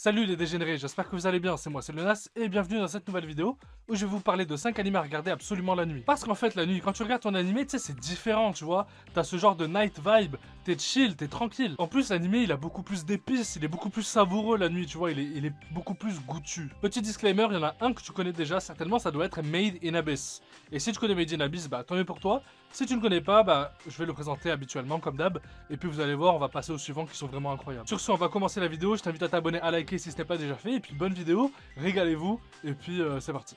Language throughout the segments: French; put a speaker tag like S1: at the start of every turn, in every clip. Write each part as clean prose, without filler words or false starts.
S1: Salut les dégénérés, j'espère que vous allez bien, c'est moi, c'est Lenas, et bienvenue dans cette nouvelle vidéo où je vais vous parler de 5 animés à regarder absolument la nuit. Parce qu'en fait, la nuit, quand tu regardes ton animé, tu sais, c'est différent, tu vois. T'as ce genre de night vibe, t'es chill, t'es tranquille. En plus, l'animé, il a beaucoup plus d'épices, il est beaucoup plus savoureux la nuit, tu vois, il est beaucoup plus goûtu. Petit disclaimer, il y en a un que tu connais déjà, certainement, ça doit être Made in Abyss. Et si tu connais Made in Abyss, bah tant mieux pour toi. Si tu ne connais pas, bah je vais le présenter habituellement comme d'hab. Et puis vous allez voir, on va passer aux suivants qui sont vraiment incroyables. Sur ce, on va commencer la vidéo. Je t'invite à t'abonner, à liker si ce n'est pas déjà fait. Et puis bonne vidéo, régalez-vous. Et puis c'est parti.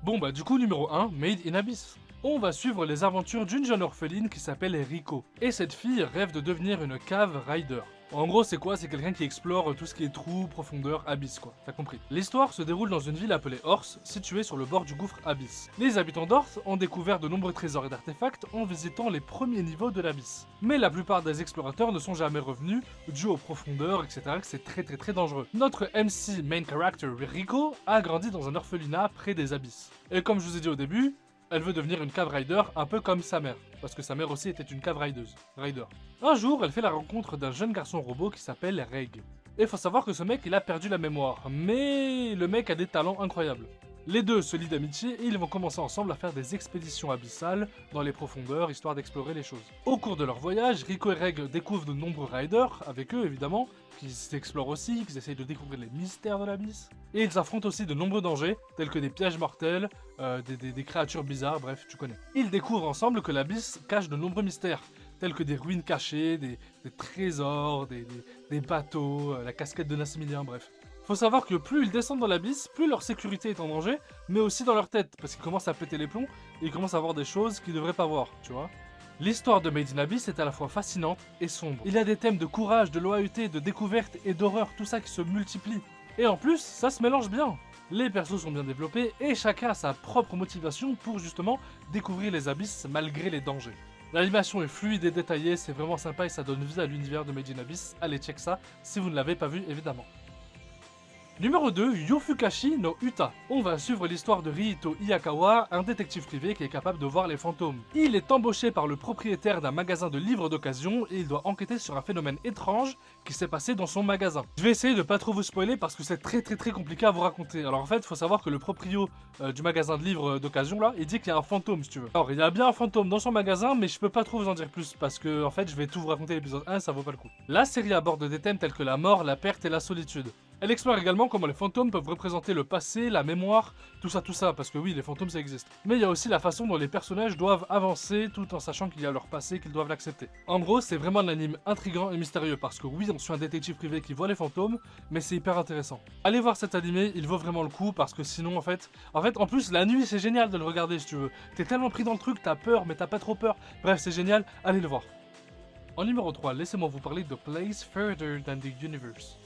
S1: Bon bah du coup, numéro 1, Made in Abyss. On va suivre les aventures d'une jeune orpheline qui s'appelle Rico. Et cette fille rêve de devenir une cave rider. En gros, c'est quoi? C'est quelqu'un qui explore tout ce qui est trous, profondeur, abysse quoi, t'as compris. L'histoire se déroule dans une ville appelée Horse, située sur le bord du gouffre Abyss. Les habitants d'Horse ont découvert de nombreux trésors et d'artefacts en visitant les premiers niveaux de l'Abysse. Mais la plupart des explorateurs ne sont jamais revenus, dû aux profondeurs, etc., que c'est très dangereux. Notre MC main character Rico a grandi dans un orphelinat près des abysses. Et comme je vous ai dit au début, elle veut devenir une cave rider un peu comme sa mère, parce que sa mère aussi était une cave rider. Un jour, elle fait la rencontre d'un jeune garçon robot qui s'appelle Reg. Et faut savoir que ce mec, il a perdu la mémoire, mais le mec a des talents incroyables. Les deux se lient d'amitié et ils vont commencer ensemble à faire des expéditions abyssales dans les profondeurs, histoire d'explorer les choses. Au cours de leur voyage, Rico et Reg découvrent de nombreux riders, avec eux évidemment, qui s'explorent aussi, qui essayent de découvrir les mystères de l'abysse. Et ils affrontent aussi de nombreux dangers, tels que des pièges mortels, des créatures bizarres, bref, tu connais. Ils découvrent ensemble que l'abysse cache de nombreux mystères, tels que des ruines cachées, des trésors, des bateaux, la casquette de Nassimilien, bref. Faut savoir que plus ils descendent dans l'abysse, plus leur sécurité est en danger, mais aussi dans leur tête, parce qu'ils commencent à péter les plombs, et ils commencent à voir des choses qu'ils devraient pas voir, tu vois. L'histoire de Made in Abyss est à la fois fascinante et sombre. Il y a des thèmes de courage, de loyauté, de découverte et d'horreur, tout ça qui se multiplie. Et en plus, ça se mélange bien. Les persos sont bien développés et chacun a sa propre motivation pour justement découvrir les abysses malgré les dangers. L'animation est fluide et détaillée, c'est vraiment sympa et ça donne vie à l'univers de Made in Abyss. Allez check ça si vous ne l'avez pas vu évidemment. Numéro 2, Yofukashi no Uta. On va suivre l'histoire de Riito Iyakawa, un détective privé qui est capable de voir les fantômes. Il est embauché par le propriétaire d'un magasin de livres d'occasion et il doit enquêter sur un phénomène étrange qui s'est passé dans son magasin. Je vais essayer de pas trop vous spoiler parce que c'est très compliqué à vous raconter. Alors en fait, il faut savoir que le proprio du magasin de livres d'occasion là, il dit qu'il y a un fantôme si tu veux. Alors il y a bien un fantôme dans son magasin, mais je peux pas trop vous en dire plus parce que en fait, je vais tout vous raconter l'épisode 1, ça vaut pas le coup. La série aborde des thèmes tels que la mort, la perte et la solitude. Elle explore également comment les fantômes peuvent représenter le passé, la mémoire, tout ça, parce que oui, les fantômes ça existe. Mais il y a aussi la façon dont les personnages doivent avancer tout en sachant qu'il y a leur passé qu'ils doivent l'accepter. En gros, c'est vraiment un anime intriguant et mystérieux, parce que oui, on suit un détective privé qui voit les fantômes, mais c'est hyper intéressant. Allez voir cet animé, il vaut vraiment le coup, parce que sinon, en fait, en plus, la nuit, c'est génial de le regarder si tu veux. T'es tellement pris dans le truc, t'as peur, mais t'as pas trop peur. Bref, c'est génial, allez le voir. En numéro 3, laissez-moi vous parler de Place Further Than the Universe.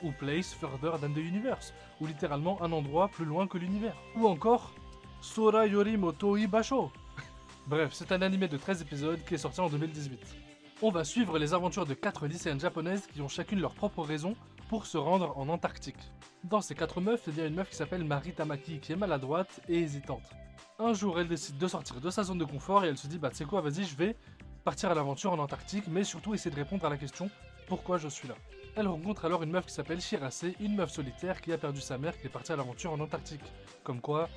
S1: Ou Place Further Than the Universe, ou littéralement un endroit plus loin que l'univers. Ou encore Sora Yori Motoi Basho. Bref, c'est un animé de 13 épisodes qui est sorti en 2018. On va suivre les aventures de 4 lycéennes japonaises qui ont chacune leur propre raison pour se rendre en Antarctique. Dans ces 4 meufs, il y a une meuf qui s'appelle Mari Tamaki qui est maladroite et hésitante. Un jour, elle décide de sortir de sa zone de confort et elle se dit bah tu sais quoi, vas-y, je vais partir à l'aventure en Antarctique, mais surtout essayer de répondre à la question pourquoi je suis là. Elle rencontre alors une meuf qui s'appelle Shirase, une meuf solitaire qui a perdu sa mère qui est partie à l'aventure en Antarctique. Comme quoi,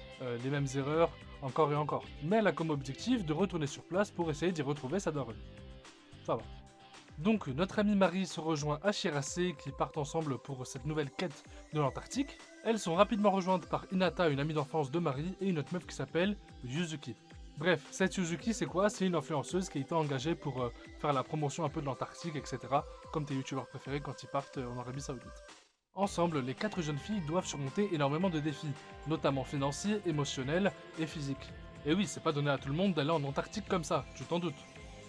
S1: les mêmes erreurs, encore et encore. Mais elle a comme objectif de retourner sur place pour essayer d'y retrouver sa daronne. Ça va. Donc notre amie Marie se rejoint à Shirase qui partent ensemble pour cette nouvelle quête de l'Antarctique. Elles sont rapidement rejointes par Hinata, une amie d'enfance de Marie, et une autre meuf qui s'appelle Yuzuki. Bref, cette Yuzuki c'est quoi? C'est une influenceuse qui a été engagée pour faire la promotion un peu de l'Antarctique, etc. Comme tes youtubeurs préférés quand ils partent en Arabie Saoudite. Ensemble, les 4 jeunes filles doivent surmonter énormément de défis, notamment financiers, émotionnels et physiques. Et oui, c'est pas donné à tout le monde d'aller en Antarctique comme ça, tu t'en doutes.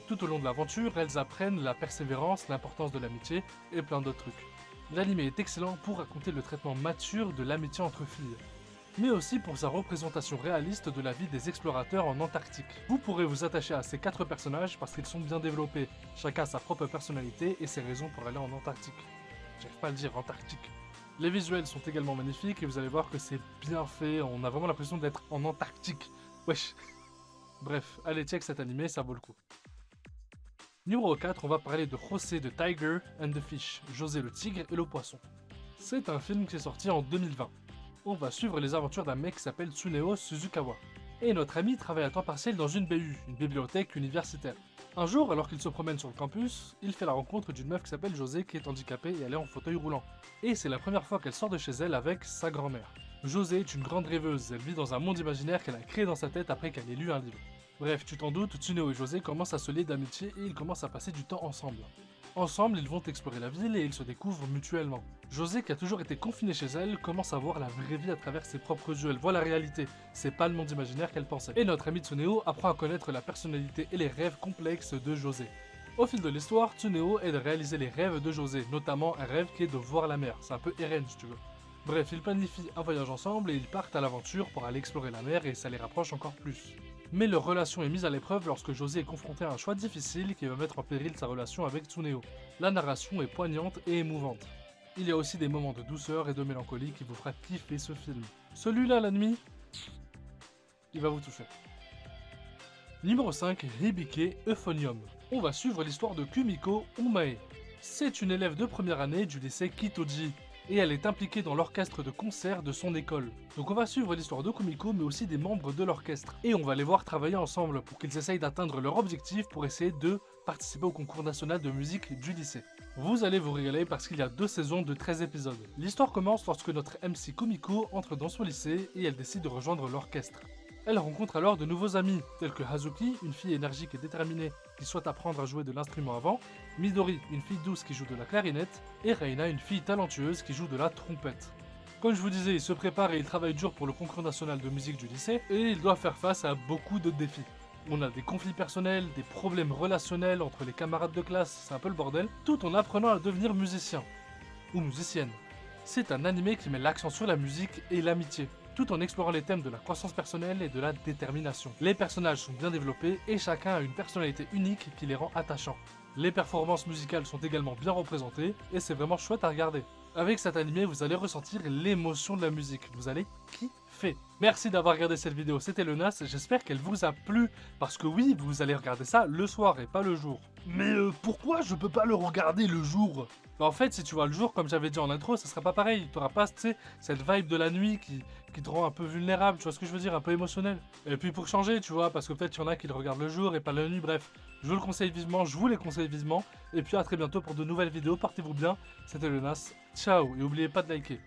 S1: Tout au long de l'aventure, elles apprennent la persévérance, l'importance de l'amitié et plein d'autres trucs. L'anime est excellent pour raconter le traitement mature de l'amitié entre filles, mais aussi pour sa représentation réaliste de la vie des explorateurs en Antarctique. Vous pourrez vous attacher à ces 4 personnages parce qu'ils sont bien développés, chacun a sa propre personnalité et ses raisons pour aller en Antarctique. J'arrive pas à le dire, Antarctique. Les visuels sont également magnifiques et vous allez voir que c'est bien fait, on a vraiment l'impression d'être en Antarctique. Wesh. Bref, allez check cet animé, ça vaut le coup. Numéro 4, on va parler de José the Tiger and the Fish, José le tigre et le poisson. C'est un film qui est sorti en 2020. On va suivre les aventures d'un mec qui s'appelle Tsuneo Suzukawa. Et notre ami travaille à temps partiel dans une BU, une bibliothèque universitaire. Un jour, alors qu'il se promène sur le campus, il fait la rencontre d'une meuf qui s'appelle José qui est handicapée et elle est en fauteuil roulant. Et c'est la première fois qu'elle sort de chez elle avec sa grand-mère. José est une grande rêveuse, elle vit dans un monde imaginaire qu'elle a créé dans sa tête après qu'elle ait lu un livre. Bref, tu t'en doutes, Tsuneo et José commencent à se lier d'amitié et ils commencent à passer du temps ensemble. Ensemble, ils vont explorer la ville et ils se découvrent mutuellement. José, qui a toujours été confinée chez elle, commence à voir la vraie vie à travers ses propres yeux. Elle voit la réalité, c'est pas le monde imaginaire qu'elle pensait. Et notre ami Tsuneo apprend à connaître la personnalité et les rêves complexes de José. Au fil de l'histoire, Tsuneo aide à réaliser les rêves de José, notamment un rêve qui est de voir la mer. C'est un peu Eren si tu veux. Bref, ils planifient un voyage ensemble et ils partent à l'aventure pour aller explorer la mer et ça les rapproche encore plus. Mais leur relation est mise à l'épreuve lorsque José est confronté à un choix difficile qui va mettre en péril sa relation avec Tsuneo. La narration est poignante et émouvante. Il y a aussi des moments de douceur et de mélancolie qui vous fera kiffer ce film. Celui-là, la nuit, il va vous toucher. Numéro 5, Hibike Euphonium. On va suivre l'histoire de Kumiko Umae. C'est une élève de première année du lycée Kitoji, et elle est impliquée dans l'orchestre de concert de son école. Donc on va suivre l'histoire de Kumiko mais aussi des membres de l'orchestre. Et on va les voir travailler ensemble pour qu'ils essayent d'atteindre leur objectif pour essayer de participer au concours national de musique du lycée. Vous allez vous régaler parce qu'il y a 2 saisons de 13 épisodes. L'histoire commence lorsque notre MC Kumiko entre dans son lycée et elle décide de rejoindre l'orchestre. Elle rencontre alors de nouveaux amis, tels que Hazuki, une fille énergique et déterminée qui souhaite apprendre à jouer de l'instrument avant, Midori, une fille douce qui joue de la clarinette, et Reina, une fille talentueuse qui joue de la trompette. Comme je vous disais, il se prépare et il travaille dur pour le concours national de musique du lycée, et il doit faire face à beaucoup de défis. On a des conflits personnels, des problèmes relationnels entre les camarades de classe, c'est un peu le bordel, tout en apprenant à devenir musicien. Ou musicienne. C'est un animé qui met l'accent sur la musique et l'amitié, tout en explorant les thèmes de la croissance personnelle et de la détermination. Les personnages sont bien développés et chacun a une personnalité unique qui les rend attachants. Les performances musicales sont également bien représentées et c'est vraiment chouette à regarder. Avec cet animé, vous allez ressentir l'émotion de la musique, vous allez kiffer. Merci d'avoir regardé cette vidéo, c'était le Nas, j'espère qu'elle vous a plu, parce que oui, vous allez regarder ça le soir et pas le jour. Mais pourquoi je peux pas le regarder le jour? Bah en fait, si tu vois le jour, comme j'avais dit en intro, ça sera pas pareil. T'auras pas, tu sais, cette vibe de la nuit qui te rend un peu vulnérable, tu vois ce que je veux dire, un peu émotionnel. Et puis pour changer, tu vois, parce que peut-être il y en a qui le regardent le jour et pas la nuit, bref. Je vous le conseille vivement, je vous les conseille vivement. Et puis à très bientôt pour de nouvelles vidéos, portez-vous bien. C'était le Nas, ciao, et n'oubliez pas de liker.